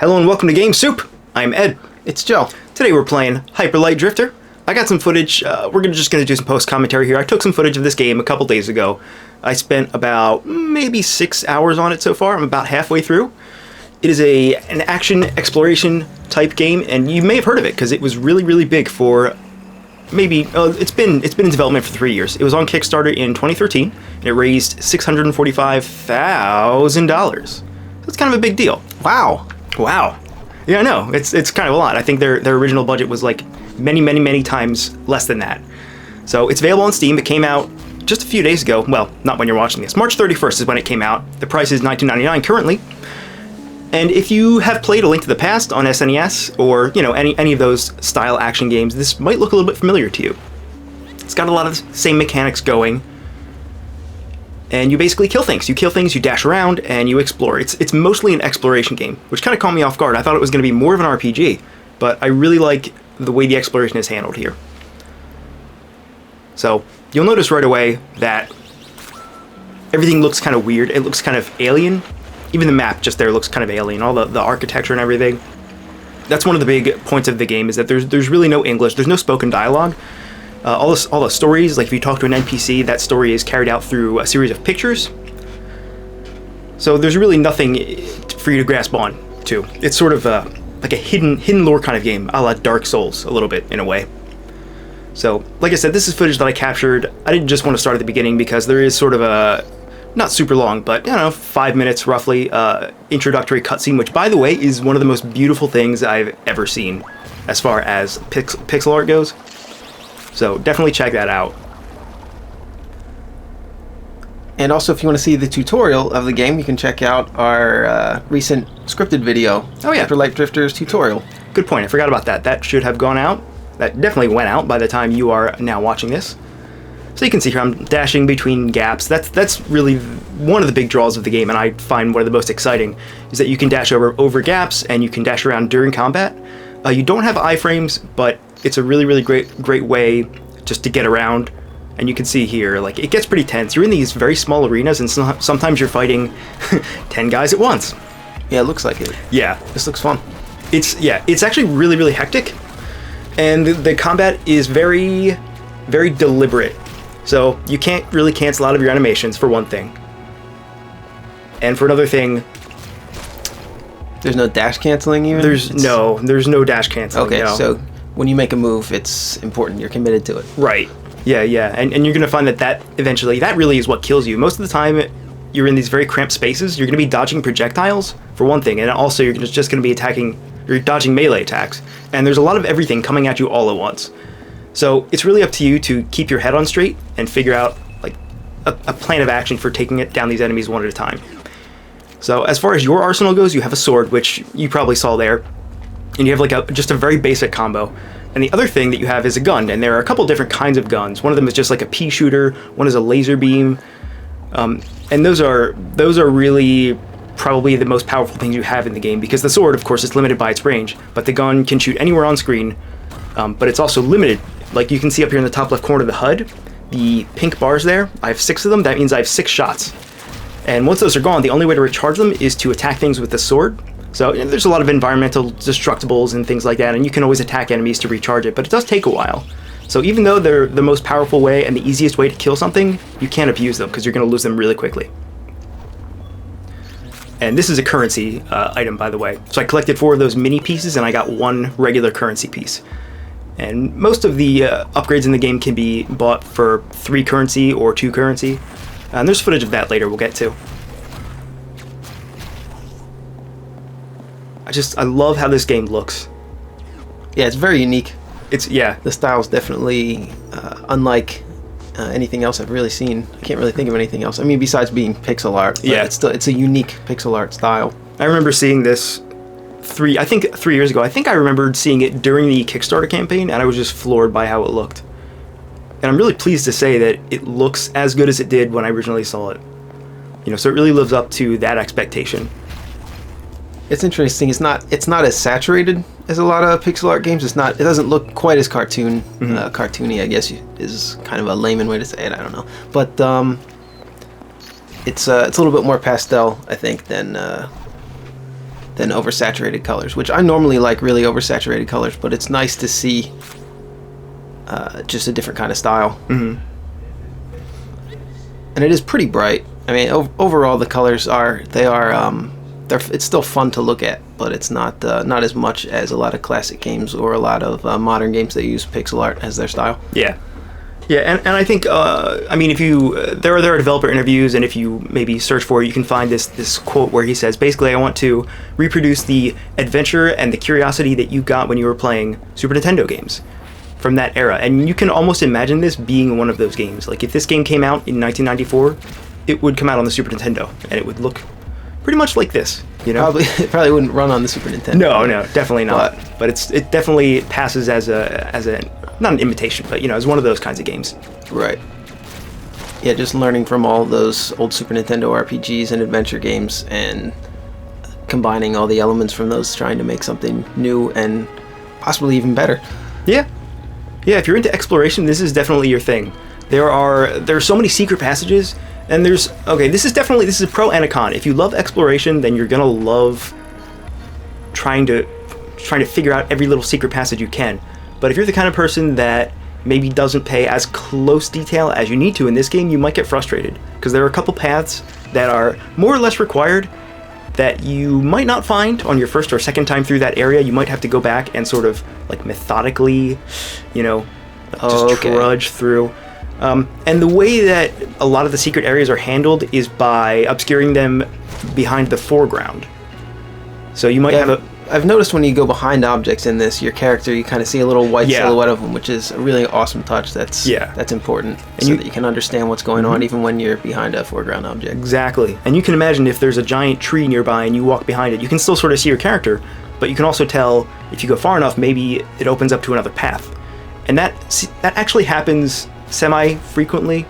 Hello and welcome to Game Soup. I'm Ed. It's Joe. Today we're playing Hyper Light Drifter. I got some footage. We're just going to do some post-commentary here. I took some footage of this game a couple days ago. I spent about maybe 6 hours on it so far. I'm about halfway through. It is an action exploration type game, and you may have heard of it because it was really big for maybe it's been in development for 3 years. It was on Kickstarter in 2013, and it raised $645,000. That's kind of a big deal. Wow. Yeah, I know. It's kind of a lot. I think their original budget was like many times less than that. So it's available on Steam. It came out just a few days ago. Well, not when you're watching this. March 31st is when it came out. The price is $19.99 currently. And if you have played A Link to the Past on SNES or, any of those style action games, this might look a little bit familiar to you. It's got a lot of the same mechanics going. And you basically kill things. You dash around, and you explore. It's mostly an exploration game, which kind of caught me off guard. I thought it was going to be more of an RPG, but I really like the way the exploration is handled here. So, you'll notice right away that everything looks kind of weird. It looks kind of alien. Even the map just there looks kind of alien. All the architecture and everything. That's one of the big points of the game, is that there's really no English. There's no spoken dialogue. All the stories, like if you talk to an NPC, that story is carried out through a series of pictures. So there's really nothing for you to grasp on to. It's sort of like a hidden lore kind of game, a la Dark Souls, a little bit, in a way. So, like I said, this is footage that I captured. I didn't just want to start at the beginning because there is sort of a, not super long, but, 5 minutes roughly, introductory cutscene, which, by the way, is one of the most beautiful things I've ever seen as far as pixel art goes. So definitely check that out. And also, if you want to see the tutorial of the game, you can check out our recent scripted video. Oh yeah, Hyper Light Drifter's tutorial. Good point. I forgot about that. That should have gone out. That definitely went out by the time you are now watching this. So you can see here I'm dashing between gaps. That's really one of the big draws of the game, and I find one of the most exciting is that you can dash over gaps and you can dash around during combat. You don't have iframes, but it's a really great way just to get around. And you can see here, like, it gets pretty tense. You're in these very small arenas, and sometimes you're fighting 10 guys at once. Yeah, it looks like it. Yeah. This looks fun. It's actually really hectic. And the combat is very deliberate. So you can't really cancel out of your animations, for one thing. And for another thing, there's no dash canceling even? There's no dash canceling. Okay, no. So when you make a move, it's important. You're committed to it. Right. Yeah. And you're going to find that eventually, that really is what kills you. Most of the time, you're in these very cramped spaces. You're going to be dodging projectiles, for one thing. And also, you're just going to be you're dodging melee attacks. And there's a lot of everything coming at you all at once. So it's really up to you to keep your head on straight and figure out like a plan of action for taking down these enemies one at a time. So as far as your arsenal goes, you have a sword, which you probably saw there. And you have just a very basic combo. And the other thing that you have is a gun, and there are a couple different kinds of guns. One of them is just like a pea shooter, one is a laser beam. And those are really probably the most powerful things you have in the game, because the sword, of course, is limited by its range, but the gun can shoot anywhere on screen, but it's also limited. Like you can see up here in the top left corner of the HUD, the pink bars there, I have 6 of them. That means I have 6 shots. And once those are gone, the only way to recharge them is to attack things with the sword. So there's a lot of environmental destructibles and things like that, and you can always attack enemies to recharge it, but it does take a while. So even though they're the most powerful way and the easiest way to kill something, you can't abuse them because you're going to lose them really quickly. And this is a currency item, by the way. So I collected 4 of those mini pieces, and I got 1 regular currency piece. And most of the upgrades in the game can be bought for 3 currency or 2 currency. And there's footage of that later we'll get to. I love how this game looks. Yeah, it's very unique. The style's definitely unlike anything else I've really seen. I can't really think of anything else. I mean, besides being pixel art. But yeah, it's a unique pixel art style. I remember seeing this 3 years ago. I think I remembered seeing it during the Kickstarter campaign, and I was just floored by how it looked. And I'm really pleased to say that it looks as good as it did when I originally saw it. So it really lives up to that expectation. It's interesting. It's not as saturated as a lot of pixel art games. It doesn't look quite as cartoony, I guess is kind of a layman way to say it. I don't know, but it's a little bit more pastel, I think, than than oversaturated colors, which I normally like really oversaturated colors, but it's nice to see just a different kind of style. Mm-hmm. And it is pretty bright. I mean, overall the colors it's still fun to look at, but it's not as much as a lot of classic games or a lot of modern games that use pixel art as their style. Yeah. Yeah, and I think, I mean, if you, there are developer interviews, and if you maybe search for it, you can find this quote where he says, basically, I want to reproduce the adventure and the curiosity that you got when you were playing Super Nintendo games from that era. And you can almost imagine this being one of those games. Like, if this game came out in 1994, it would come out on the Super Nintendo, and it would look pretty much like this, you know? It probably wouldn't run on the Super Nintendo. No, definitely not. But it definitely passes as a not an imitation, but, you know, as one of those kinds of games. Right. Yeah, just learning from all those old Super Nintendo RPGs and adventure games and combining all the elements from those, trying to make something new and possibly even better. Yeah. Yeah, if you're into exploration, this is definitely your thing. There are so many secret passages, and this is a pro and a con. If you love exploration, then you're gonna love trying to figure out every little secret passage you can. But if you're the kind of person that maybe doesn't pay as close detail as you need to in this game, you might get frustrated, because there are a couple paths that are more or less required that you might not find on your first or second time through that area. You might have to go back and sort of like methodically, you know, trudge through. And the way that a lot of the secret areas are handled is by obscuring them behind the foreground. So you might have I've noticed when you go behind objects in this, your character, you kind of see a little white silhouette of them, which is a really awesome touch. That's important, so that you can understand what's going on even when you're behind a foreground object. Exactly. And you can imagine if there's a giant tree nearby and you walk behind it, you can still sort of see your character, but you can also tell if you go far enough, maybe it opens up to another path. And that actually happens semi-frequently.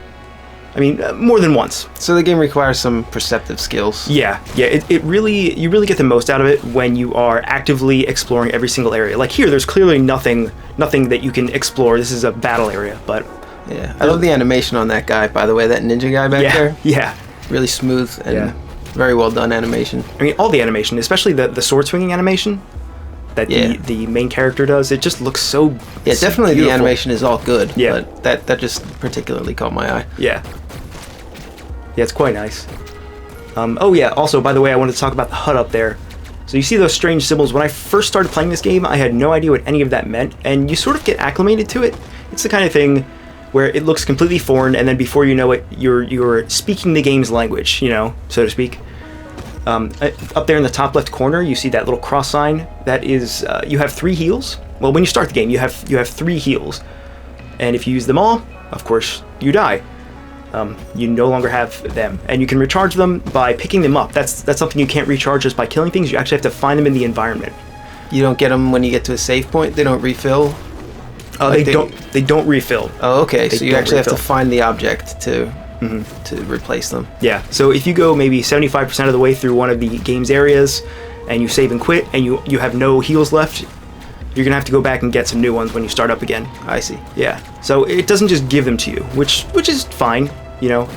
I mean, more than once. So the game requires some perceptive skills. Yeah. You really get the most out of it when you are actively exploring every single area. Like here, there's clearly nothing that you can explore. This is a battle area, but yeah, I love the animation on that guy. By the way, that ninja guy back there. Yeah. Really smooth and very well done animation. I mean, all the animation, especially the sword swinging animation that the main character does, it just looks so definitely beautiful. The animation is all good. Yeah. But that just particularly caught my eye. Yeah. Yeah, it's quite nice. Also, by the way, I wanted to talk about the HUD up there. So you see those strange symbols. When I first started playing this game, I had no idea what any of that meant, and you sort of get acclimated to it. It's the kind of thing where it looks completely foreign, and then before you know it, you're speaking the game's language, you know, so to speak. Up there in the top left corner, you see that little cross sign. That is, you have 3 heals. Well, when you start the game, you have 3 heals, and if you use them all, of course, you die. You no longer have them, and you can recharge them by picking them up. That's something you can't recharge just by killing things. You actually have to find them in the environment. You don't get them when you get to a save point. They don't refill. They don't refill. Oh, okay. So you actually have to find the object to replace them. Yeah. So if you go maybe 75% of the way through one of the game's areas, and you save and quit, and you have no heals left, you're gonna have to go back and get some new ones when you start up again. I see. Yeah. So it doesn't just give them to you, which is fine, you know.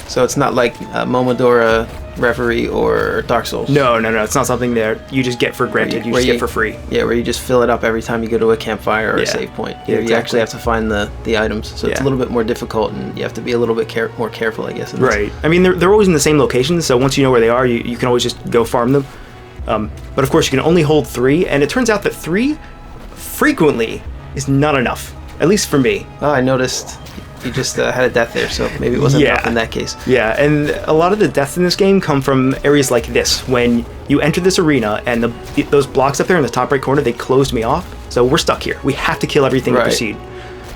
So it's not like Momodora, Reverie, or Dark Souls. No. It's not something that you just get for granted. You just get for free. Yeah, where you just fill it up every time you go to a campfire or a save point. You actually have to find the items, so it's a little bit more difficult, and you have to be a little bit more careful, I guess. Right. I mean, they're always in the same locations, so once you know where they are, you can always just go farm them. But of course, you can only hold 3, and it turns out that 3 frequently is not enough, at least for me. Oh, I noticed you just had a death there, so maybe it wasn't enough in that case. Yeah, and a lot of the deaths in this game come from areas like this. When you enter this arena and those blocks up there in the top right corner, they closed me off, so we're stuck here. We have to kill everything to proceed.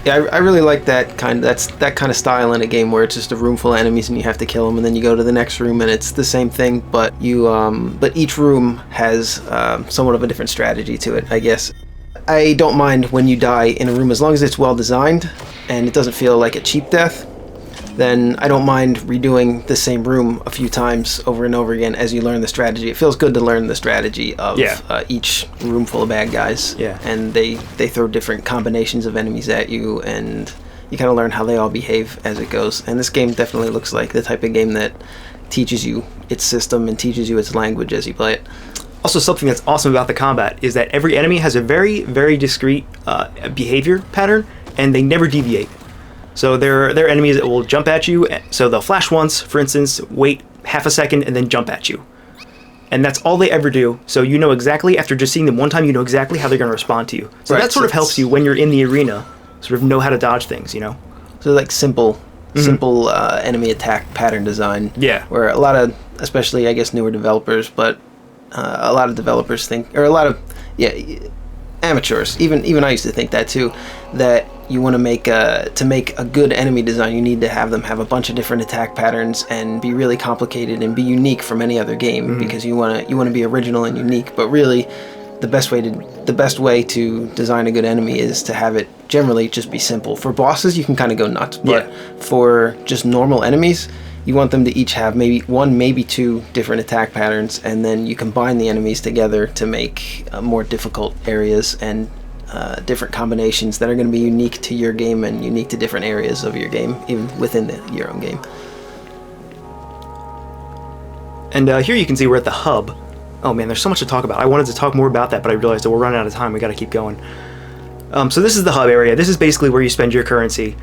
Yeah, I really like that kind of style in a game where it's just a room full of enemies and you have to kill them, and then you go to the next room and it's the same thing, but each room has somewhat of a different strategy to it, I guess. I don't mind when you die in a room as long as it's well designed and it doesn't feel like a cheap death. Then I don't mind redoing the same room a few times over and over again as you learn the strategy. It feels good to learn the strategy of each room full of bad guys. Yeah. And they throw different combinations of enemies at you, and you kind of learn how they all behave as it goes. And this game definitely looks like the type of game that teaches you its system and teaches you its language as you play it. Also, something that's awesome about the combat is that every enemy has a very, very discrete behavior pattern, and they never deviate. So there are enemies that will jump at you, so they'll flash once, for instance, wait half a second, and then jump at you. And that's all they ever do, so you know exactly, after just seeing them one time, you know exactly how they're going to respond to you. So Right, that sort of helps you when you're in the arena, sort of know how to dodge things, you know? So like simple enemy attack pattern design. Yeah. Where a lot of, especially I guess newer developers, but a lot of developers think, or a lot of amateurs. Even I used to think that too. That you want to make a good enemy design, you need to have them have a bunch of different attack patterns and be really complicated and be unique from any other game because you want to be original and unique. But really, the best way to design a good enemy is to have it generally just be simple. For bosses, you can kind of go nuts, but for just normal enemies, you want them to each have maybe one, maybe two different attack patterns, and then you combine the enemies together to make more difficult areas and different combinations that are going to be unique to your game and unique to different areas of your game, even within your own game. And here you can see we're at the hub. Oh man, there's so much to talk about. I wanted to talk more about that, but I realized that we're running out of time. We got to keep going. So this is the hub area. This is basically where you spend your currency.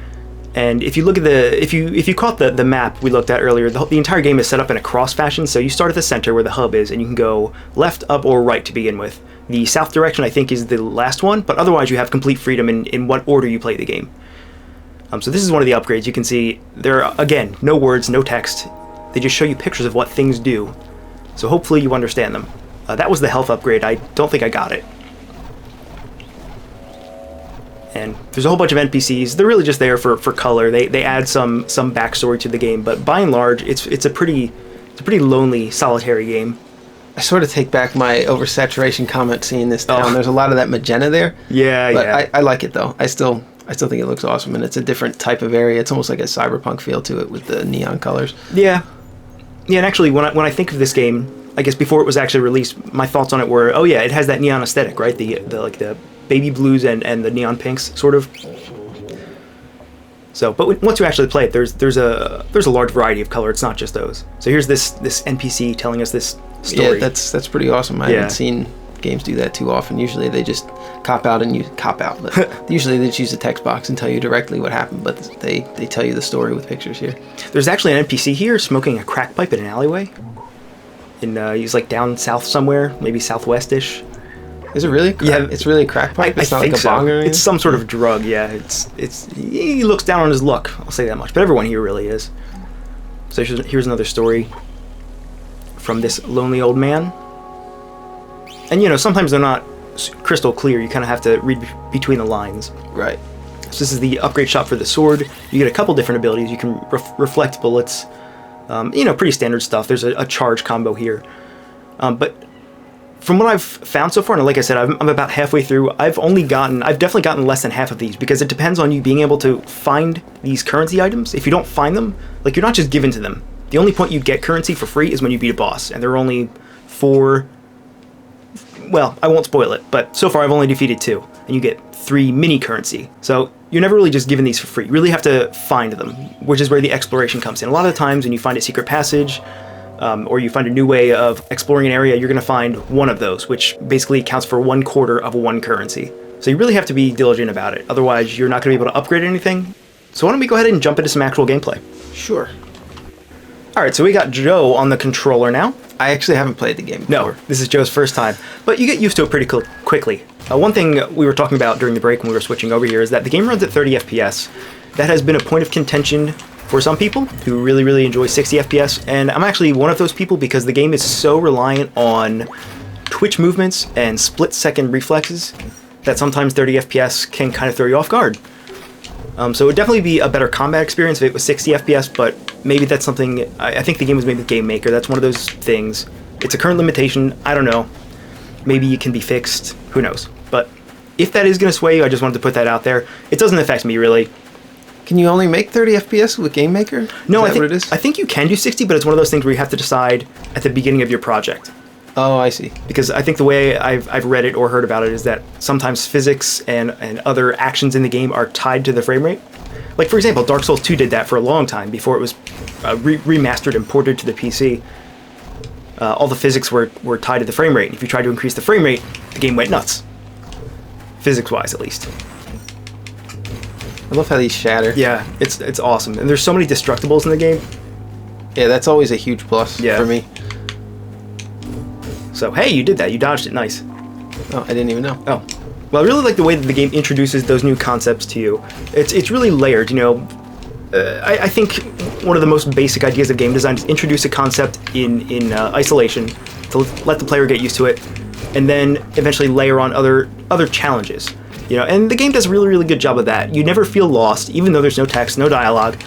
And if you look at if you caught the map we looked at earlier, the entire game is set up in a cross fashion. So you start at the center where the hub is, and you can go left, up, or right to begin with. The south direction, I think, is the last one, but otherwise you have complete freedom in what order you play the game. So this is one of the upgrades. You can see there are, again, no words, no text. They just show you pictures of what things do. So hopefully you understand them. That was the health upgrade. I don't think I got it. And there's a whole bunch of NPCs. They're really just there for color. They add some backstory to the game, but by and large, it's a pretty lonely, solitary game. I sort of take back my oversaturation comment seeing this town. There's a lot of that magenta there. Yeah, but I like it though. I still think it looks awesome, and it's a different type of area. It's almost like a cyberpunk feel to it with the neon colors. Yeah, and actually, when I think of this game, I guess before it was actually released, my thoughts on it were, oh yeah, it has that neon aesthetic, right? The baby blues and the neon pinks, sort of. So, but once you actually play it, there's a large variety of color. It's not just those. So here's this NPC telling us this story. Yeah, that's pretty awesome. I haven't seen games do that too often. Usually they just cop out. But usually they just use the text box and tell you directly what happened, but they tell you the story with pictures here. There's actually an NPC here smoking a crack pipe in an alleyway. And he's like down south somewhere, maybe southwest-ish. Is it really? Yeah, it's really a crack pipe. It's not think like a bong or anything? It's some sort of drug. Yeah, he looks down on his luck. I'll say that much. But everyone here really is. So here's another story from this lonely old man. And sometimes they're not crystal clear. You kind of have to read between the lines. Right. So this is the upgrade shop for the sword. You get a couple different abilities. You can reflect bullets. Pretty standard stuff. There's a charge combo here. But from what I've found so far, and like I said, I'm about halfway through, I've definitely gotten less than half of these, because it depends on you being able to find these currency items. If you don't find them, like, you're not just given to them. The only point you get currency for free is when you beat a boss, and there are only 4... Well, I won't spoil it, but so far I've only defeated 2, and you get 3 mini currency. So you're never really just given these for free. You really have to find them, which is where the exploration comes in. A lot of the times when you find a secret passage, or you find a new way of exploring an area, you're going to find one of those, which basically accounts for 1/4 of 1 currency. So you really have to be diligent about it. Otherwise, you're not going to be able to upgrade anything. So why don't we go ahead and jump into some actual gameplay? Sure. All right, so we got Joe on the controller now. I actually haven't played the game before. No, this is Joe's first time, but you get used to it pretty quickly. One thing we were talking about during the break when we were switching over here is that the game runs at 30 FPS. That has been a point of contention for some people who really, really enjoy 60 FPS, and I'm actually one of those people because the game is so reliant on twitch movements and split-second reflexes that sometimes 30 FPS can kind of throw you off guard. So it would definitely be a better combat experience if it was 60 FPS, but maybe that's something... I think the game was made with Game Maker. That's one of those things. It's a current limitation. I don't know. Maybe it can be fixed. Who knows? But if that is going to sway you, I just wanted to put that out there. It doesn't affect me, really. Can you only make 30 FPS with Game Maker? No, what it is? I think you can do 60, but it's one of those things where you have to decide at the beginning of your project. Oh, I see. Because I think the way I've read it or heard about it is that sometimes physics and other actions in the game are tied to the frame rate. Like, for example, Dark Souls 2 did that for a long time before it was remastered and ported to the PC. all the physics were tied to the frame rate. If you tried to increase the frame rate, the game went nuts. Physics-wise, at least. I love how these shatter. Yeah, it's awesome. And there's so many destructibles in the game. Yeah, that's always a huge plus for me. So, hey, you did that. You dodged it. Nice. Oh, I didn't even know. Oh. Well, I really like the way that the game introduces those new concepts to you. It's really layered, you know. I think one of the most basic ideas of game design is introduce a concept in isolation to let the player get used to it, and then eventually layer on other challenges. You know, and the game does a really, really good job of that. You never feel lost, even though there's no text, no dialogue.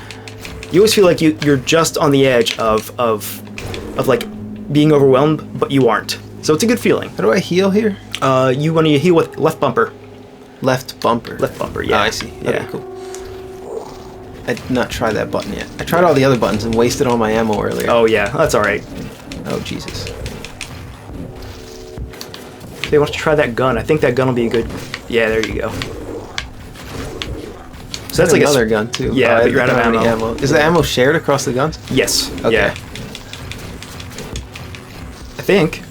You always feel like you're just on the edge of like being overwhelmed, but you aren't. So it's a good feeling. How do I heal here? You want to heal with left bumper. Left bumper. Left bumper, yeah. Oh, I see. Yeah. Okay, cool. I did not try that button yet. I tried all the other buttons and wasted all my ammo earlier. Oh yeah, that's all right. Oh Jesus. Hey, why don't you try that gun? I think that gun will be a good. Yeah, there you go. So that's like another gun too. Yeah, but you're out of don't have any ammo. Is the ammo shared across the guns? Yes. Okay. Yeah. I think.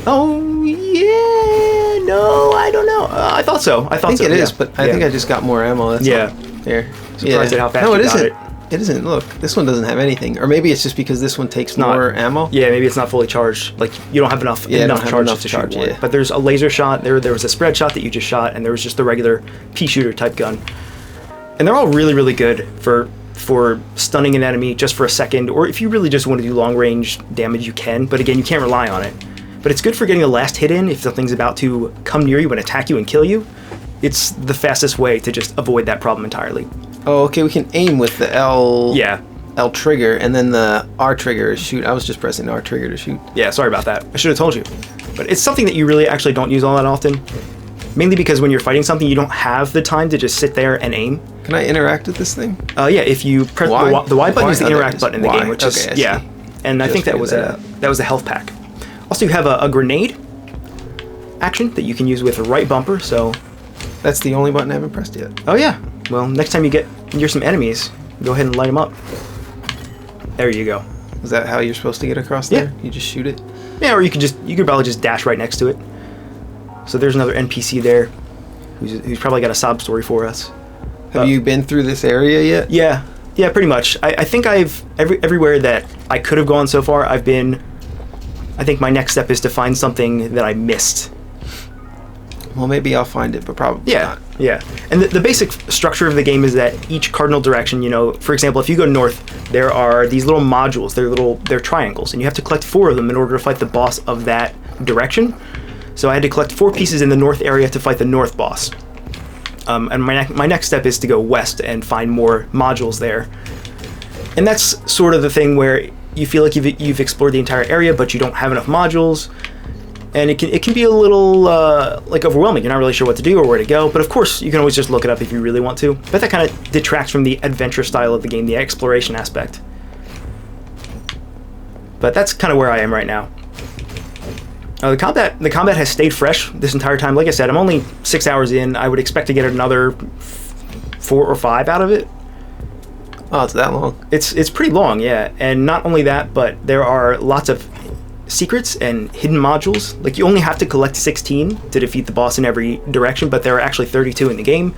Oh yeah. No, I don't know. I thought so. I think it is, yeah. but I think I just got more ammo. That's Yeah. all. Here. Surprised at how fast No, you it got isn't. it. It isn't. Look, this one doesn't have anything. Or maybe it's just because this one takes not. more ammo. Yeah, maybe it's not fully charged. Like you don't have enough Yeah, I don't have charge enough to charge, shoot more. yeah. But there's a laser shot. There was a spread shot that you just shot, and there was just the regular pea shooter type gun. And they're all really, really good for stunning an enemy just for a second, or if you really just want to do long range damage, you can. But again, you can't rely on it. But it's good for getting a last hit in if something's about to come near you and attack you and kill you. It's the fastest way to just avoid that problem entirely. Oh, okay. We can aim with the L. Yeah. L trigger, and then the R trigger is shoot. I was just pressing R trigger to shoot. Yeah, sorry about that. I should have told you. But it's something that you really actually don't use all that often. Mainly because when you're fighting something, you don't have the time to just sit there and aim. Can I interact with this thing? Yeah, if you press Y? the Y button is the Oh, there interact it is. button in the Y. game, which Okay, I is yeah. see. And I Just think that was figured that a health pack. Also, you have a grenade action that you can use with the right bumper. So, That's the only button I haven't pressed yet. oh yeah. Well, next time you get near some enemies, go ahead and light them up. There you go. Is that how you're supposed to get across Yeah. there? You just shoot it? Yeah, or you could probably just dash right next to it. So there's another NPC there, who's probably got a sob story for us. Have you been through this area yet? Yeah, pretty much. I think I've everywhere that I could have gone so far, I've been. I think my next step is to find something that I missed. Well, maybe I'll find it, but probably not. Yeah. And the basic structure of the game is that each cardinal direction, you know, for example, if you go north, there are these little modules. They're triangles, and you have to collect 4 of them in order to fight the boss of that direction. So I had to collect 4 pieces in the north area to fight the north boss. And my next step is to go west and find more modules there. And that's sort of the thing where you feel like you've explored the entire area, but you don't have enough modules. And it can be a little like overwhelming. You're not really sure what to do or where to go. But of course, you can always just look it up if you really want to. But that kind of detracts from the adventure style of the game, the exploration aspect. But that's kind of where I am right now. The combat has stayed fresh this entire time. Like I said, I'm only 6 hours in. I would expect to get another 4 or 5 out of it. Oh, it's that long. It's pretty long, yeah. And not only that, but there are lots of secrets and hidden modules. Like, you only have to collect 16 to defeat the boss in every direction, but there are actually 32 in the game.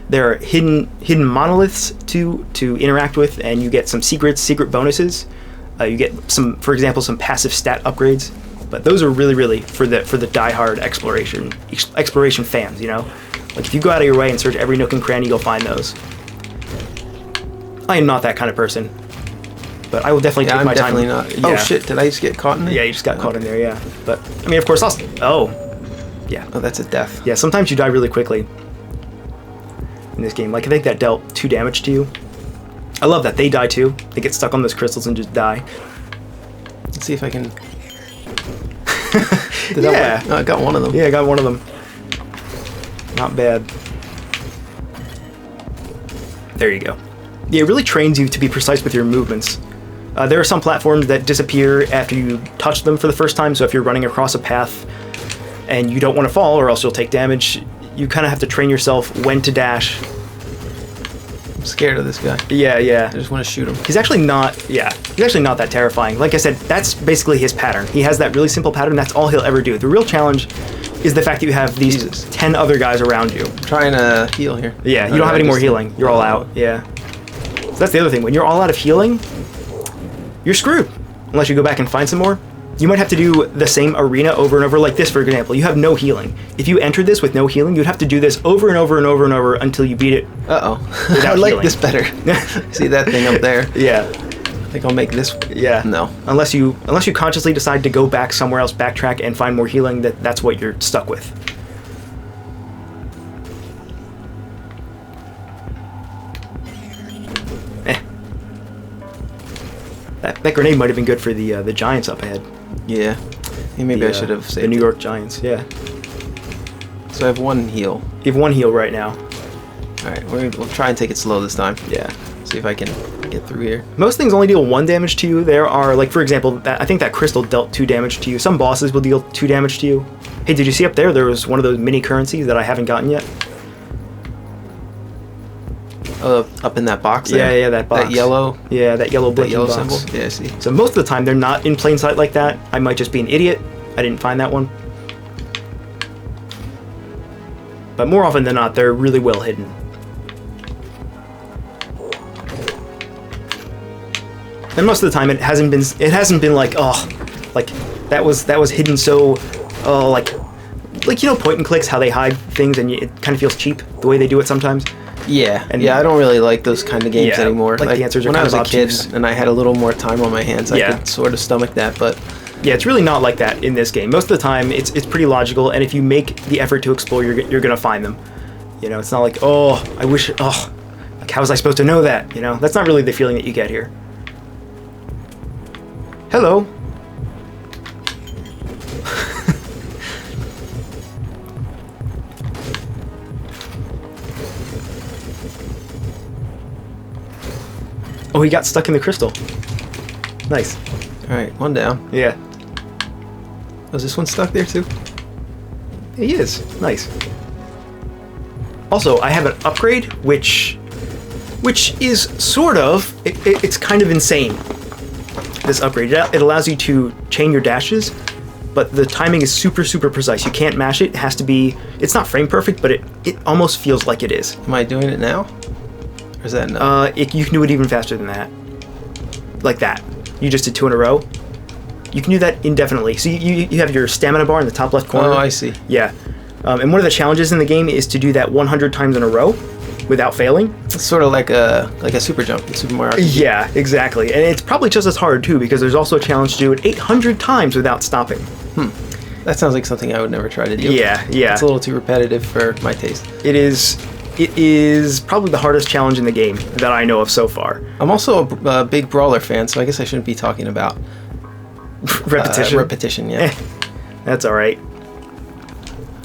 There are hidden monoliths to interact with, and you get some secret bonuses. You get some, for example, some passive stat upgrades. But those are really, really for the die-hard exploration fans, you know? Like, if you go out of your way and search every nook and cranny, you'll find those. I am not that kind of person. But I will definitely take my time. I'm definitely not. Yeah. Oh shit, did I just get caught in there? Yeah, you just got caught in there, yeah. But, I mean, of course, oh. Yeah. Oh, that's a death. Yeah, sometimes you die really quickly in this game. Like, I think that dealt 2 damage to you. I love that. They die too. They get stuck on those crystals and just die. Let's see if I can... Did that work? Oh, I got one of them. Yeah, I got one of them. Not bad. There you go. Yeah, it really trains you to be precise with your movements. There are some platforms that disappear after you touch them for the first time, so if you're running across a path and you don't want to fall or else you'll take damage, you kind of have to train yourself when to dash scared of this guy. Yeah, yeah. I just want to shoot him. He's actually not, yeah, he's actually not that terrifying. Like I said, that's basically his pattern. He has that really simple pattern. That's all he'll ever do. The real challenge is the fact that you have these Jesus. 10 other guys around you. I'm trying to heal here. Yeah, you don't have any more healing. You're all out. Yeah. So that's the other thing. When you're all out of healing, you're screwed. Unless you go back and find some more. You might have to do the same arena over and over, like this, for example. You have no healing. If you entered this with no healing, you'd have to do this over and over and over and over until you beat it. Uh-oh. Without I like healing. this better. See that thing up there? Yeah. I think I'll make this. Yeah. No. Unless you consciously decide to go back somewhere else, backtrack, and find more healing, that's what you're stuck with. That grenade might have been good for the Giants up ahead. Yeah. Maybe I should have saved the New it. York Giants. Yeah. So I have 1 heal. You have 1 heal right now. All right, we'll try and take it slow this time. Yeah. See if I can get through here. Most things only deal 1 damage to you. There are, like, for example, I think that crystal dealt 2 damage to you. Some bosses will deal 2 damage to you. Hey, did you see up there? There was one of those mini currencies that I haven't gotten yet. Up in that box Yeah, there? yeah, that box. That yellow, Yeah, that yellow that blinking yellow box. symbol? Yeah, I see. So most of the time they're not in plain sight like that. I might just be an idiot. I didn't find that one. But more often than not, they're really well hidden. And most of the time, it hasn't been like, oh, like that was hidden so, oh, like you know, point and clicks, how they hide things and it kind of feels cheap the way they do it sometimes. Yeah, And- yeah, I don't really like those kind of games Yeah, anymore. like the answers are when I kind was of a kid obtuse. and I had a little more time on my hands, I Yeah. could sort of stomach that. But Yeah, it's really not like that in this game. Most of the time, it's pretty logical, and if you make the effort to explore, you're gonna find them. You know, it's not like, oh, I wish, oh, like how was I supposed to know that? You know, that's not really the feeling that you get here. Hello. Oh, he got stuck in the crystal. Nice. all right, 1 down. Yeah. Was this one stuck there too? He is. Nice. Also, I have an upgrade, which is sort of, it's kind of insane, this upgrade. It allows you to chain your dashes, but the timing is super, super precise. You can't mash it. It has to be, it's not frame perfect, but it almost feels like it is. Am I doing it now? Or is that no? You can do it even faster than that. Like that. You just did 2 in a row. You can do that indefinitely. So you have your stamina bar in the top left corner. Oh, I see. Yeah. And one of the challenges in the game is to do that 100 times in a row without failing. It's sort of like a super jump in Super Mario. RPG. Yeah, exactly. And it's probably just as hard too, because there's also a challenge to do it 800 times without stopping. That sounds like something I would never try to do. Yeah, yeah. It's a little too repetitive for my taste. It is probably the hardest challenge in the game that I know of so far. I'm also a big Brawler fan, so I guess I shouldn't be talking about Repetition. repetition, yeah. That's all right.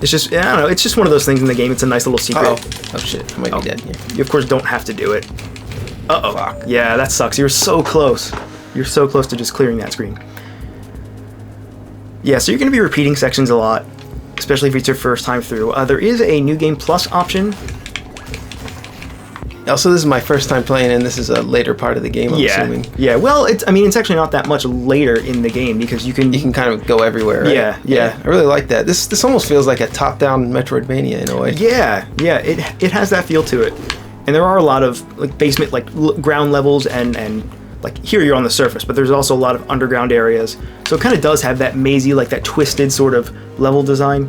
It's just, I don't know, it's just one of those things in the game. It's a nice little secret. Oh shit, I might be dead here. You, of course, don't have to do it. Uh-oh. Fuck. Yeah, that sucks. You're so close. You're so close to just clearing that screen. Yeah, so you're going to be repeating sections a lot, especially if it's your first time through. There is a New Game Plus option. Also, this is my first time playing, and this is a later part of the game, I'm assuming. Yeah. Well, it's actually not that much later in the game because you can... You can kind of go everywhere, right? Yeah. I really like that. This almost feels like a top-down Metroidvania in a way. Yeah. It has that feel to it. And there are a lot of like basement, like ground levels and like here you're on the surface, but there's also a lot of underground areas. So it kind of does have that mazy, like that twisted sort of level design.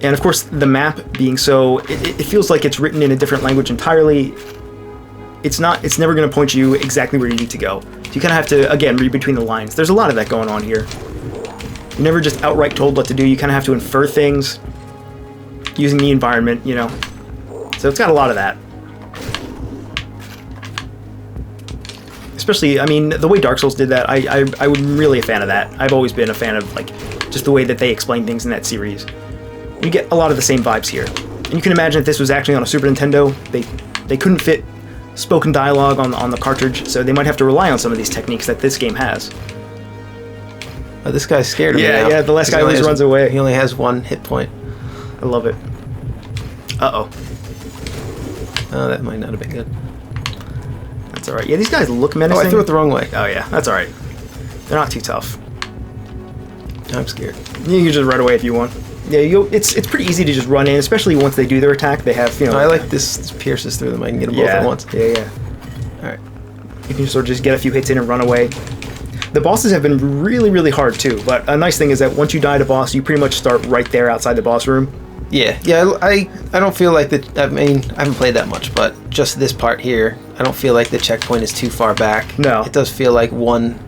And of course, the map being so, it feels like it's written in a different language entirely. It's never going to point you exactly where you need to go. So you kind of have to, again, read between the lines. There's a lot of that going on here. You're never just outright told what to do. You kind of have to infer things using the environment, you know. So it's got a lot of that. Especially, I mean, the way Dark Souls did that, I'm really a fan of that. I've always been a fan of, like, just the way that they explain things in that series. You get a lot of the same vibes here. And you can imagine if this was actually on a Super Nintendo, they couldn't fit spoken dialogue on the cartridge, so they might have to rely on some of these techniques that this game has. Oh, this guy's scared of me now. Yeah, the last guy He only always has- runs away. He only has 1 hit point. I love it. Uh-oh. Oh, that might not have been good. That's all right. Yeah, these guys look Oh, menacing. I threw it the wrong way. Oh yeah, that's all right. They're not too tough. I'm scared. You can just run away if you want. Yeah, it's pretty easy to just run in, especially once they do their attack. They have, you know. I like this pierces through them. I can get them both at once. Yeah. All right. You can sort of just get a few hits in and run away. The bosses have been really, really hard too. But a nice thing is that once you die to boss, you pretty much start right there outside the boss room. Yeah. I don't feel like that. I mean, I haven't played that much, but just this part here, I don't feel like the checkpoint is too far back. No. It does feel like one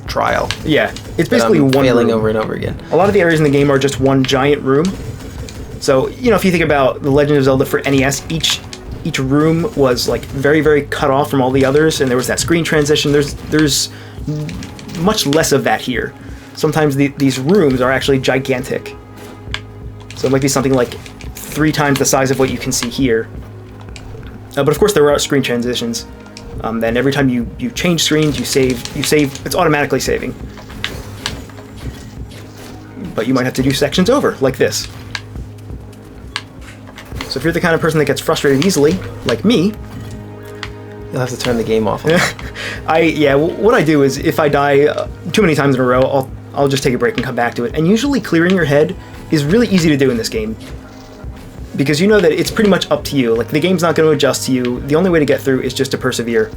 trial. Yeah, it's that basically I'm one failing room. over and over again. A lot of the areas in the game are just one giant room. So, you know, if you think about The Legend of Zelda for NES, each room was like very, very cut off from all the others, and there was that screen transition. There's much less of that here. Sometimes these rooms are actually gigantic. So it might be something like 3 times the size of what you can see here. But of course there are screen transitions. Then every time you change screens, you save, it's automatically saving. But you might have to do sections over, like this. So if you're the kind of person that gets frustrated easily, like me, You'll have to turn the game off. what I do is if I die too many times in a row, I'll just take a break and come back to it. And usually clearing your head is really easy to do in this game, because you know that it's pretty much up to you. Like, the game's not going to adjust to you. The only way to get through is just to persevere.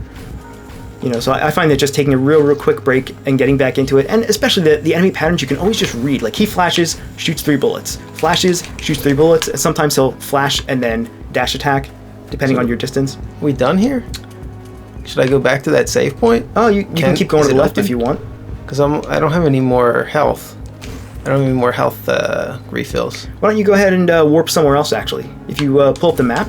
You know, so I find that just taking a real quick break and getting back into it, and especially the enemy patterns, you can always just read. Like, he flashes, shoots 3 bullets. Flashes, shoots 3 bullets, and sometimes he'll flash and then dash attack, depending on your distance. We done here? Should I go back to that save point? Oh, you can keep going to the left if you want. Because I don't have any more health. I don't have any more health refills. Why don't you go ahead and warp somewhere else, actually? If you pull up the map,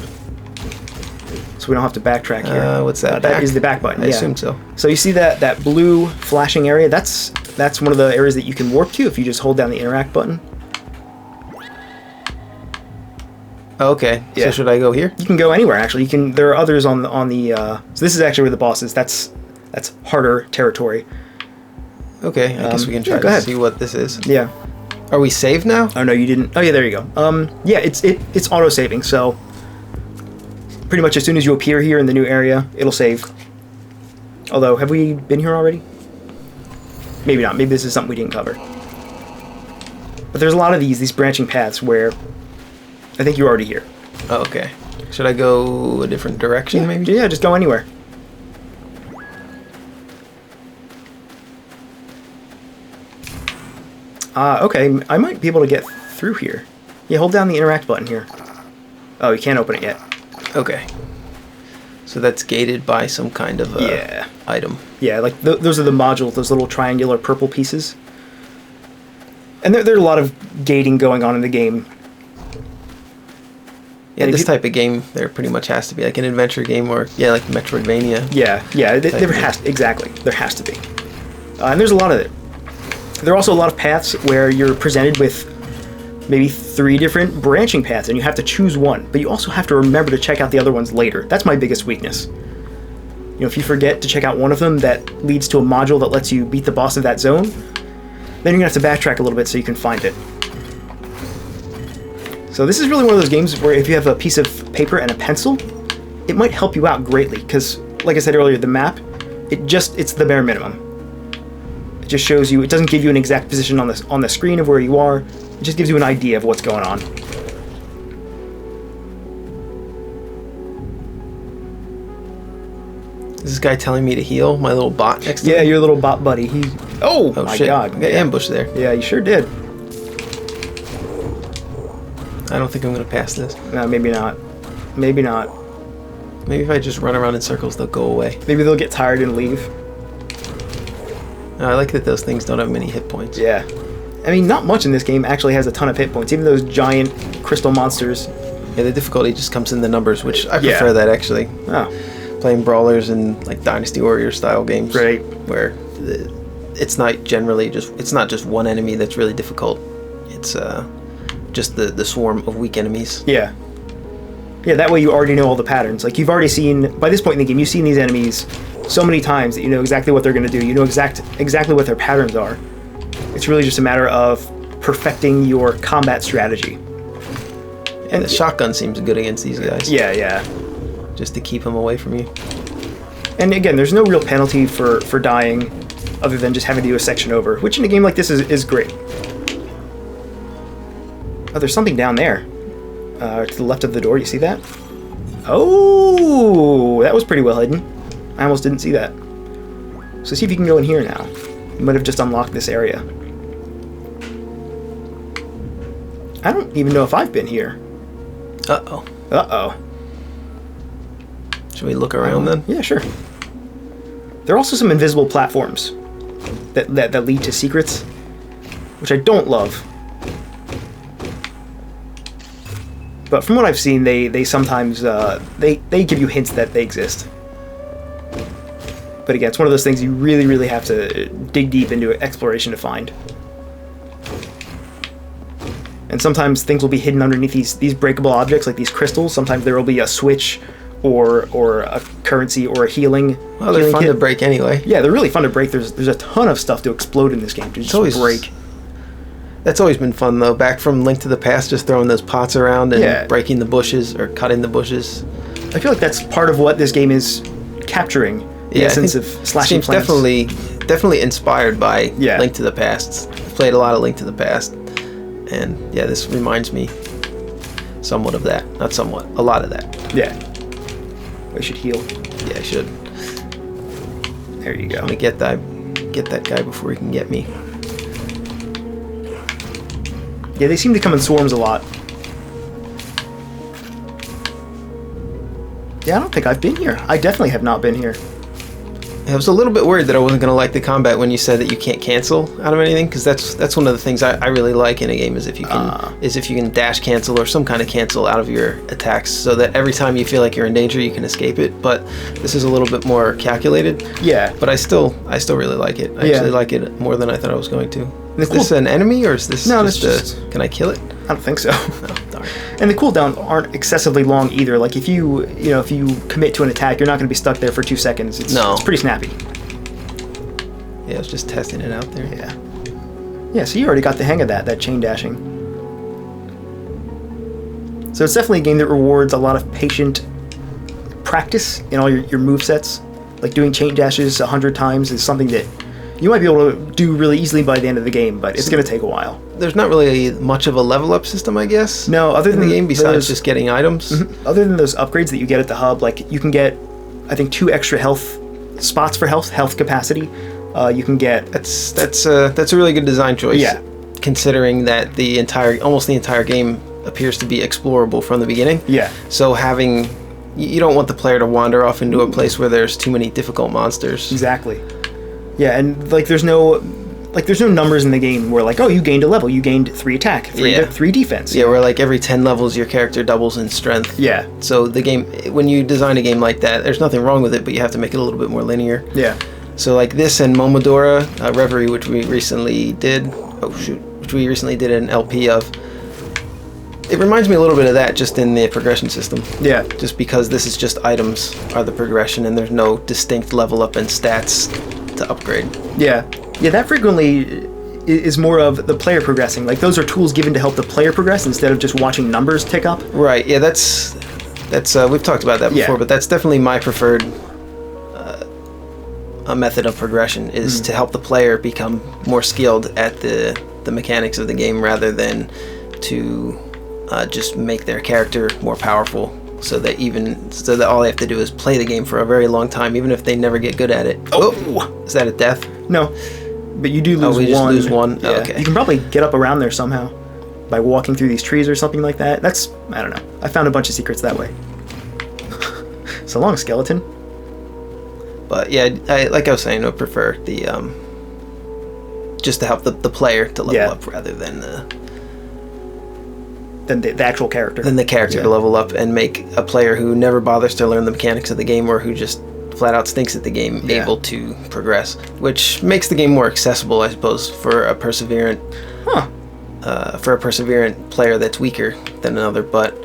so we don't have to backtrack here. What's that? That is the back button. I assume so. So you see that blue flashing area? That's one of the areas that you can warp to if you just hold down the interact button. Okay. Yeah. So should I go here? You can go anywhere, actually. There are others on the. So this is actually where the boss is. That's harder territory. Okay. I guess we can try go to ahead. see what this is. Yeah. Are we saved now? Oh no, you didn't. Oh yeah, there you go. Yeah, it's auto saving. So pretty much as soon as you appear here in the new area, it'll save. Although, have we been here already? Maybe not. Maybe this is something we didn't cover. But there's a lot of these branching paths where I think you're already here. Oh, okay. Should I go a different direction, maybe? Yeah, just go anywhere. Okay, I might be able to get through here. Yeah, hold down the interact button here. Oh, you can't open it yet. Okay. So that's gated by some kind of item. Yeah, like those are the modules, those little triangular purple pieces. And there are a lot of gating going on in the game. Yeah, this type of game, there pretty much has to be like an adventure game, or like Metroidvania. Yeah, there has exactly. There has to be, and there's a lot of it. There are also a lot of paths where you're presented with maybe 3 different branching paths, and you have to choose one. But you also have to remember to check out the other ones later. That's my biggest weakness. You know, if you forget to check out one of them that leads to a module that lets you beat the boss of that zone, then you're gonna have to backtrack a little bit so you can find it. So this is really one of those games where if you have a piece of paper and a pencil, it might help you out greatly, because like I said earlier, the map, it's the bare minimum. It just shows you, it doesn't give you an exact position on the screen of where you are, it just gives you an idea of what's going on. Is this guy telling me to heal my little bot next to me? Yeah, your little bot buddy. Oh my shit. god. I got ambushed there. Yeah, you sure did. I don't think I'm going to pass this. No, maybe not. Maybe not. Maybe if I just run around in circles, they'll go away. Maybe they'll get tired and leave. I like that those things don't have many hit points. Yeah. I mean, not much in this game actually has a ton of hit points. Even those giant crystal monsters. Yeah, the difficulty just comes in the numbers, which I Yeah. prefer that, actually. Oh. Playing brawlers and like Dynasty Warrior style games. Right. Where it's not just one enemy that's really difficult. It's just the swarm of weak enemies. Yeah. Yeah, that way you already know all the patterns. Like, you've already seen, by this point in the game, you've seen these enemies so many times that you know exactly what they're going to do. You know exactly what their patterns are. It's really just a matter of perfecting your combat strategy. And the shotgun seems good against these guys. Yeah. just to keep him away from you. And again, there's no real penalty for dying other than just having to do a section over, which in a game like this is great. Oh, there's something down there. To the left of the door, you see that? Oh, that was pretty well hidden. I almost didn't see that. So see if you can go in here now. You might have just unlocked this area. I don't even know if I've been here. Uh-oh. Uh-oh. Should we look around then? Yeah, sure. There are also some invisible platforms that lead to secrets, which I don't love. But from what I've seen, they sometimes they give you hints that they exist. But again, it's one of those things you really, really have to dig deep into exploration to find. And sometimes things will be hidden underneath these breakable objects, like these crystals. Sometimes there will be a switch or a currency or a healing. Well, they're fun to break anyway. Yeah, they're really fun to break. There's a ton of stuff to explode in this game. To just break. That's always been fun though. Back from Link to the Past, just throwing those pots around and breaking the bushes or cutting the bushes. I feel like that's part of what this game is capturing. The essence of slashing plants. Definitely inspired by Link to the Past. I've played a lot of Link to the Past, and yeah, this reminds me somewhat of that. Not somewhat, a lot of that. Yeah. I should heal. Yeah, I should. There you go. I'm gonna get that guy before he can get me. Yeah, they seem to come in swarms a lot. Yeah, I don't think I've been here. I definitely have not been here. I was a little bit worried that I wasn't going to like the combat when you said that you can't cancel out of anything, because that's one of the things I really like in a game is if you can dash cancel or some kind of cancel out of your attacks, so that every time you feel like you're in danger you can escape it. But this is a little bit more calculated. Yeah. But I still really like it. I actually like it more than I thought I was going to. Is cool. This an enemy or is this can I kill it? I don't think so. Oh, darn. And the cooldowns aren't excessively long either. Like if you commit to an attack, you're not going to be stuck there for 2 seconds. It's pretty snappy. Yeah, I was just testing it out there. Yeah. Yeah, so you already got the hang of that chain dashing. So it's definitely a game that rewards a lot of patient practice in all your movesets. Like doing chain dashes 100 times is something that you might be able to do really easily by the end of the game, but it's going to take a while. There's not really much of a level up system, I guess. No, other than the game besides just getting items. Mm-hmm. Other than those upgrades that you get at the hub, like you can get, I think, 2 extra health spots for health capacity. You can get that's a really good design choice. Yeah, considering that almost the entire game appears to be explorable from the beginning. Yeah. So you don't want the player to wander off into a place where there's too many difficult monsters. Exactly. Yeah, and there's no numbers in the game where like, oh, you gained a level, you gained 3 attack, 3 defense. Yeah, where like every 10 levels your character doubles in strength. Yeah. So the game, when you design a game like that, there's nothing wrong with it, but you have to make it a little bit more linear. Yeah. So like this and Momodora Reverie, which we recently did an LP of. It reminds me a little bit of that, just in the progression system. Yeah. Just because this is just items are the progression, and there's no distinct level up and stats to upgrade. Yeah. Yeah, that frequently is more of the player progressing. Like those are tools given to help the player progress instead of just watching numbers tick up. Right. Yeah, that's we've talked about that before, but that's definitely my preferred a method of progression is to help the player become more skilled at the mechanics of the game rather than to just make their character more powerful, so that all they have to do is play the game for a very long time, even if they never get good at it. Oh, is that a death? No, but you do lose we just one. Lose one. Yeah. Oh, okay. You can probably get up around there somehow by walking through these trees or something like that. I don't know. I found a bunch of secrets that way. So long, skeleton. But yeah, like I was saying, I would prefer the just to help the player to level up rather than the actual character. Than the character to level up and make a player who never bothers to learn the mechanics of the game or who just flat out stinks at the game able to progress, which makes the game more accessible, I suppose, for a perseverant player that's weaker than another. But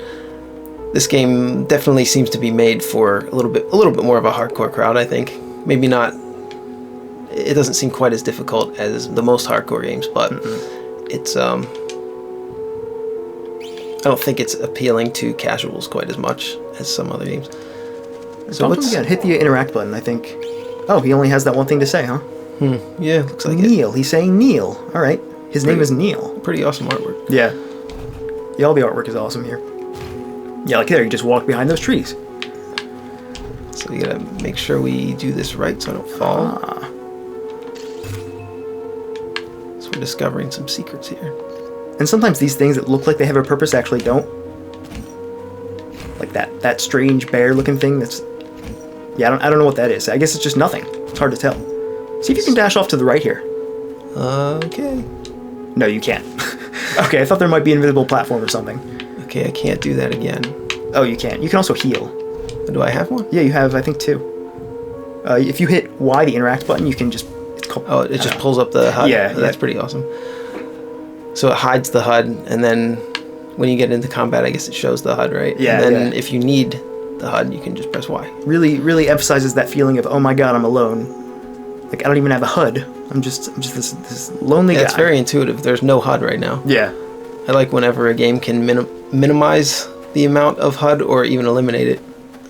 this game definitely seems to be made for a little bit more of a hardcore crowd, I think. Maybe not. It doesn't seem quite as difficult as the most hardcore games, but it's I don't think it's appealing to casuals quite as much as some other games. So Don't forget, hit the interact button, I think. Oh, he only has that one thing to say, huh? Yeah, looks like it. Neil. He's saying Neil. All right. His name is Neil. Pretty awesome artwork. Yeah. Yeah, all the artwork is awesome here. Yeah, like there, you just walk behind those trees. So you gotta make sure we do this right so I don't fall. Ah. So we're discovering some secrets here. And sometimes these things that look like they have a purpose actually don't. Like that strange bear-looking thing that's... Yeah, I don't know what that is. I guess it's just nothing. It's hard to tell. See if you can dash off to the right here. Okay. No, you can't. Okay, I thought there might be an invisible platform or something. Okay, I can't do that again. Oh, you can. You can also heal. Do I have one? Yeah, you have, I think, 2. If you hit Y, the interact button, you can just... It's called, Oh, it just pulls up the HUD? Yeah, Oh, that's yeah. pretty awesome. So it hides the HUD, and then when you get into combat, I guess it shows the HUD, right? Yeah, And then yeah. if you need the HUD, you can just press Y. Really, really emphasizes that feeling of, oh my god, I'm alone. Like, I don't even have a HUD. I'm just this lonely Yeah, guy. it's very intuitive. There's no HUD right now. Yeah. I like whenever a game can minimize the amount of HUD or even eliminate it,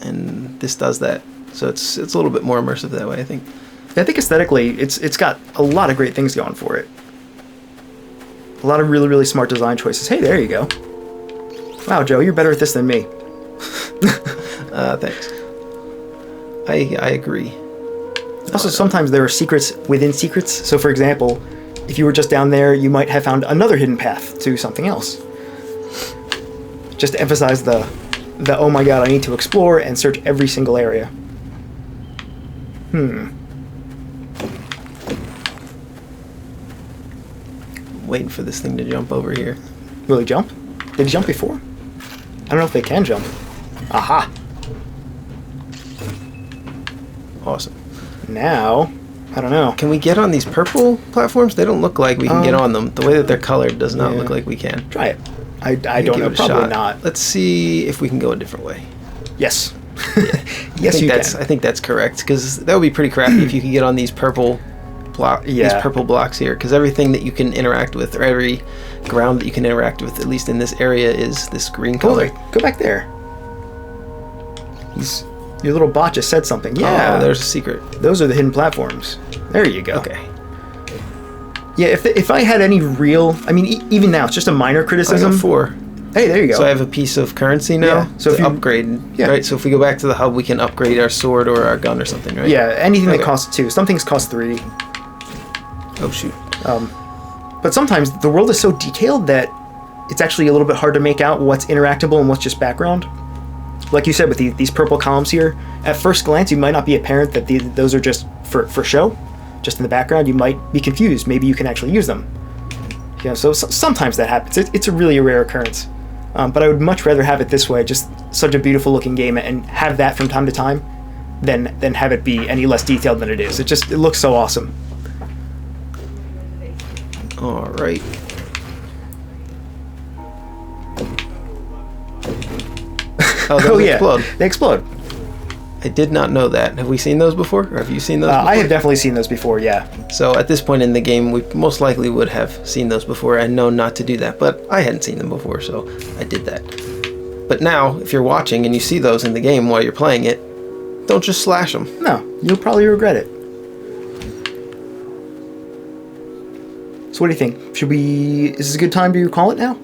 and this does that. So it's a little bit more immersive that way, I think. I think aesthetically, it's got a lot of great things going for it. A lot of really, really smart design choices. Hey, there you go. Wow, Joe, you're better at this than me. Thanks. I agree. Also, sometimes there are secrets within secrets. So, for example, if you were just down there, you might have found another hidden path to something else. Just to emphasize the oh my god, I need to explore and search every single area. Waiting for this thing to jump over here. Will he jump? Did he jump before? I don't know if they can jump. Aha! Awesome. Now, I don't know. Can we get on these purple platforms? They don't look like we can get on them. The way that they're colored does not yeah. look like we can. Try it. I don't Give know. it a Probably shot. not. Let's see if we can go a different way. Yes. I Yes, think you that's, can. I think that's correct, because that would be pretty crappy if you could get on these purple these Yeah. purple blocks here, because everything that you can interact with, or every ground that you can interact with, at least in this area, is this green color. Go back there. Your little bot just said something. Yeah. Oh, there's a secret. Those are the hidden platforms. There you go. Okay. Yeah, if I had any real... I mean, even now, it's just a minor I criticism. got 4. Hey, there you go. So I have a piece of currency now Yeah, so if to you- upgrade. Yeah. Right. So if we go back to the hub, we can upgrade our sword or our gun or something, right? Yeah, anything Okay. that costs 2. Some things cost 3. Oh shoot. But sometimes the world is so detailed that it's actually a little bit hard to make out what's interactable and what's just background. Like you said, with these purple columns here, at first glance, you might not be apparent that those are just for show, just in the background. You might be confused. Maybe you can actually use them. You know, so sometimes that happens. It's a really rare occurrence. But I would much rather have it this way, just such a beautiful looking game, and have that from time to time, than have it be any less detailed than it is. It looks so awesome. All right. Oh, those explode. They explode. I did not know that. Have we seen those before? Or have you seen those before? I have definitely seen those before, yeah. So at this point in the game, we most likely would have seen those before and known not to do that, but I hadn't seen them before, so I did that. But now, if you're watching and you see those in the game while you're playing it, don't just slash them. No, you'll probably regret it. So what do you think? Is this a good time to call it now?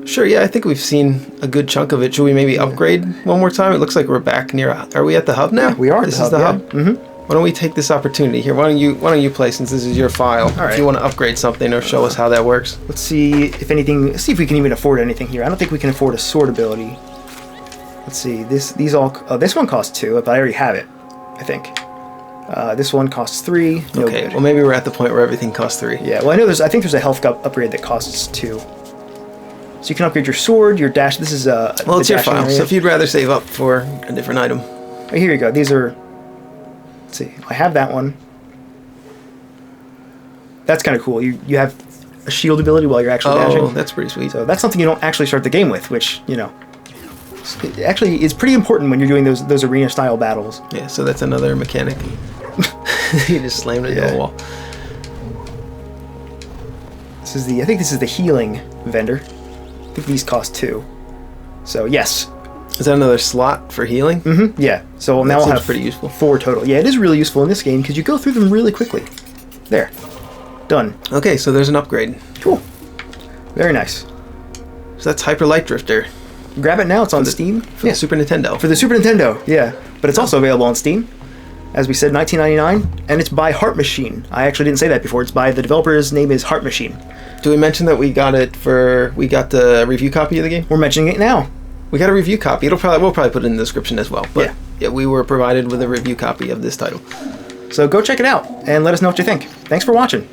Sure, yeah, I think we've seen a good chunk of it. Should we maybe upgrade one more time? It looks like we're back near... Are we at the hub now? Yeah, we are at This the is hub, the yeah. hub? Mm-hmm. Why don't we take this opportunity here? Why don't you play, since this is your file? All right. If you want to upgrade something or show us how that works. Let's see if we can even afford anything here. I don't think we can afford a sword ability. Let's see. This one costs 2, but I already have it, I think. This one costs 3. No Okay, good. well maybe we're at the point where everything costs 3. Yeah, well I think there's a health upgrade that costs 2. So you can upgrade your sword, your dash. This is Well, the it's your dashing file, area. so if you'd rather save up for a different item. Oh, here you go. These are... Let's see. I have that one. That's kind of cool. You have a shield ability while you're actually Oh, dashing. that's pretty sweet. So that's something you don't actually start the game with, which, you know... It actually is pretty important when you're doing those arena-style battles. Yeah, so that's another mechanic. You just slammed it into Yeah. the wall. I think this is the healing vendor. I think these cost 2. So yes, Is that another slot for healing? Mm-hmm. Yeah. So now I'll seems have pretty useful. 4 total. Yeah, it is really useful in this game because you go through them really quickly. There. Done. Okay, so there's an upgrade. Cool. Very nice. So that's Hyper Light Drifter. Grab it now. It's on Steam. For the Super Nintendo. For the Super Nintendo, yeah. But it's also available on Steam. As we said, $19.99, and it's by Heart Machine. I actually didn't say that before. It's by the developer's name is Heart Machine. Do we mention that we got the review copy of the game? We're mentioning it now. We got a review copy. We'll probably put it in the description as well. But yeah, we were provided with a review copy of this title. So go check it out and let us know what you think. Thanks for watching.